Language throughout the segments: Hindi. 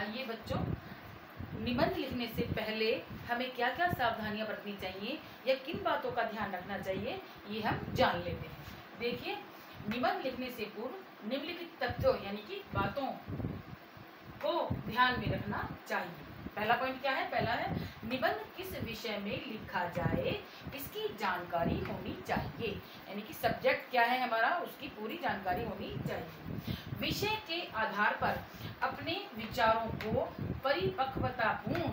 आइए बच्चों, निबंध लिखने से पहले हमें क्या क्या सावधानियां बरतनी चाहिए या किन बातों का ध्यान रखना चाहिए, ये हम जान लेते हैं। देखिए, निबंध लिखने से पूर्व निम्नलिखित तथ्यों यानी कि बातों को ध्यान में रखना चाहिए। पहला पॉइंट क्या है? पहला है निबंध किस विषय में लिखा जाए इसकी जानकारी होनी चाहिए, यानी कि सब्जेक्ट क्या है हमारा, उसकी पूरी जानकारी होनी चाहिए। विषय के आधार पर अपने विचारों को परिपक्वतापूर्ण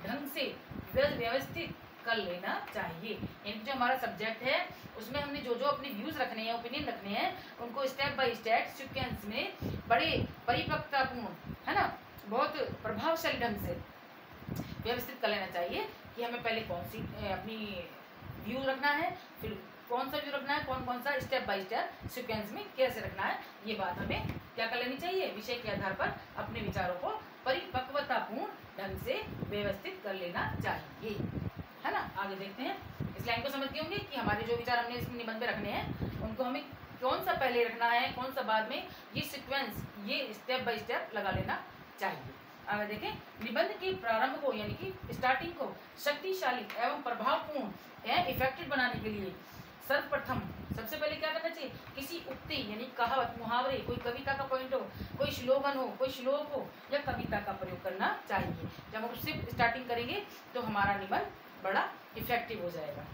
ढंग से व्यवस्थित कर लेना चाहिए। यानी जो हमारा सब्जेक्ट है उसमें हमने जो जो अपने व्यूज रखने हैं, ओपिनियन रखने हैं, उनको स्टेप बाय स्टेप सीक्वेंस में बड़े परिपक्वतापूर्ण, है ना, बहुत प्रभावशाली ढंग से व्यवस्थित कर लेना चाहिए कि हमें पहले कौन सी अपनी व्यू रखना है, फिर कौन सा व्यू रखना है, कौन कौन सा स्टेप बाय स्टेप सीक्वेंस में कैसे रखना है। ये बात हमें क्या कर लेनी चाहिए, विषय के आधार पर अपने विचारों को परिपक्वतापूर्ण ढंग से व्यवस्थित कर लेना चाहिए, है ना। आगे देखते हैं, इस लाइन को समझते होंगे कि हमारे जो विचार हमने इसमें निबंध में रखने हैं उनको हमें कौन सा पहले रखना है, कौन सा बाद में, ये सीक्वेंस, ये स्टेप बाय स्टेप लगा लेना चाहिए। आगे देखें, निबंध के प्रारंभ को यानी कि स्टार्टिंग को शक्तिशाली एवं प्रभावपूर्ण या इफेक्टिव बनाने के लिए सर्वप्रथम सबसे पहले क्या करना चाहिए, किसी उक्ति यानी कहावत, मुहावरे, कोई कविता का पॉइंट हो, कोई स्लोगन हो, कोई श्लोक हो या कविता का प्रयोग करना चाहिए। जब हम उससे स्टार्टिंग करेंगे तो हमारा निबंध बड़ा इफेक्टिव हो जाएगा।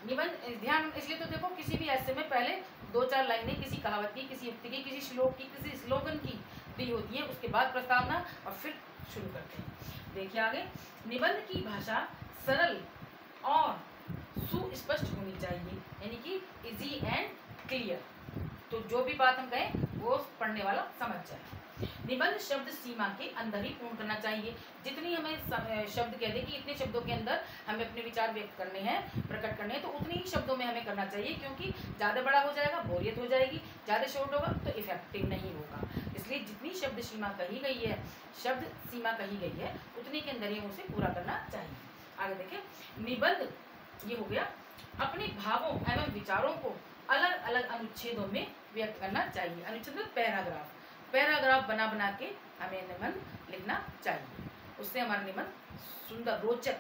निबंध ध्यान इसलिए तो देखो, किसी भी ऐसे में पहले 2-4 लाइनें किसी कहावत की, किसी उक्ति की, किसी श्लोक की, किसी स्लोगन की दी होती है, उसके बाद प्रस्तावना और फिर शुरू करते हैं। देखिए आगे, निबंध की भाषा सरल और सुस्पष्ट होनी चाहिए, यानी कि इजी एंड क्लियर। तो जो भी बात हम कहें वो पढ़ने वाला समझ जाए। निबंध शब्द सीमा के अंदर ही पूर्ण करना चाहिए। जितनी हमें शब्द कह दे कि इतने शब्दों के अंदर हमें अपने विचार व्यक्त करने हैं, प्रकट करने हैं, तो उतने ही शब्दों में हमें करना चाहिए, क्योंकि ज़्यादा बड़ा हो जाएगा बोरियत हो जाएगी, ज़्यादा शॉर्ट होगा तो इफेक्टिव नहीं होगा। इसलिए जितनी शब्द सीमा कही गई है, शब्द सीमा कही गई है, उतने के अंदर ही उसे पूरा करना चाहिए। आगे देखें, निबंध ये हो गया, अपने भावों एवं विचारों को अलग अलग अनुच्छेदों में व्यक्त करना चाहिए। अनुच्छेद मतलब पैराग्राफ, पैराग्राफ बना बना के हमें निबंध लिखना चाहिए। उससे हमारा निबंध सुंदर, रोचक,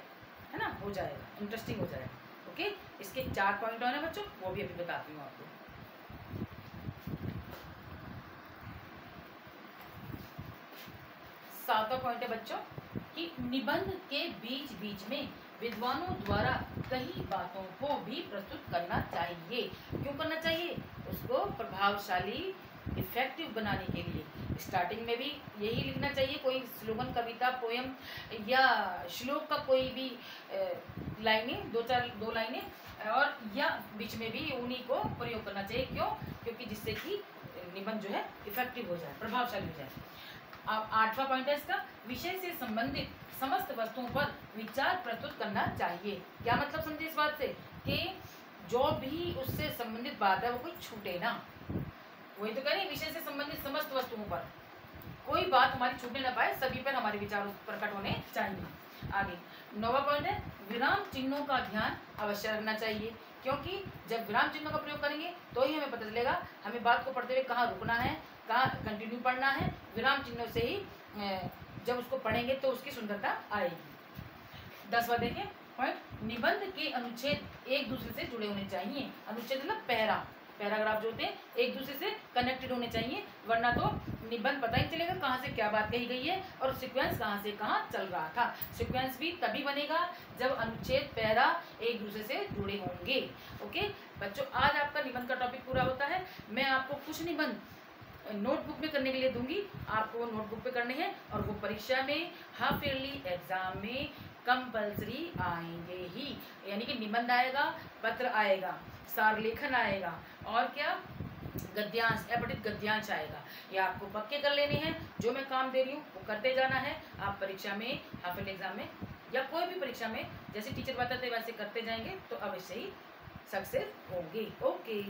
है ना, हो जाएगा, इंटरेस्टिंग हो जाएगा। ओके, इसके 4 पॉइंट और हैं बच्चों, वो भी अभी बताती हूँ आपको। सातवां पॉइंट है बच्चों कि निबंध के बीच बीच में विद्वानों द्वारा कई बातों को भी प्रस्तुत करना चाहिए। क्यों करना चाहिए? उसको प्रभावशाली, इफेक्टिव बनाने के लिए। स्टार्टिंग में भी यही लिखना चाहिए, कोई स्लोगन, कविता, पोयम या श्लोक का कोई भी लाइनें, 2 लाइनें, और या बीच में भी उन्हीं को प्रयोग करना चाहिए। क्यों? क्योंकि जिससे कि निबंध जो है इफेक्टिव हो जाए, प्रभावशाली हो जाए। अब 8वां पॉइंट है इसका, विषय से संबंधित समस्त वस्तुओं पर विचार प्रस्तुत करना चाहिए। क्या मतलब समझे इस बात से कि जो भी उससे संबंधित बात है वो कोई छूटे ना। वही तो कह रहे हैं, विषय से संबंधित समस्त वस्तुओं पर कोई बात हमारी छूटने ना पाए, सभी पर हमारे विचार प्रकट होने चाहिए। आगे 9वां पॉइंट है, विराम चिन्हों का ध्यान अवश्य रखना चाहिए, क्योंकि जब विराम चिन्हों का प्रयोग करेंगे तो ही हमें पता चलेगा हमें बात को पढ़ते हुए कहाँ रुकना है, कहाँ कंटिन्यू पढ़ना है। विराम चिन्हों से ही जब उसको पढ़ेंगे तो उसकी सुंदरता आएगी। 10वां देखें पॉइंट, निबंध के अनुच्छेद एक दूसरे से जुड़े होने चाहिए। अनुच्छेद मतलब पैराग्राफ जो होते हैं एक दूसरे से कनेक्टेड होने चाहिए, वरना तो निबंध पता ही चलेगा कहाँ से क्या बात कही गई है और सीक्वेंस कहाँ से कहाँ चल रहा था। सीक्वेंस भी तभी बनेगा जब अनुच्छेद, पैरा एक दूसरे से जुड़े होंगे। ओके बच्चों, आज आपका निबंध का टॉपिक पूरा होता है। मैं आपको कुछ निबंध नोटबुक में करने के लिए दूंगी, आपको नोटबुक पे करने हैं और वो परीक्षा में, हाफ ईयरली एग्जाम में कंपल्सरी आएंगे ही। यानी कि निबंध आएगा, पत्र आएगा, सार लेखन आएगा और क्या, गद्यांश, अपठित गद्यांश आएगा। ये आपको पक्के कर लेने हैं। जो मैं काम दे रही हूँ वो करते जाना है। आप परीक्षा में, हाफ ईयरली एग्जाम में या कोई भी परीक्षा में जैसे टीचर बताते वैसे करते जाएंगे तो अवश्य ही सक्सेस होंगे। ओके।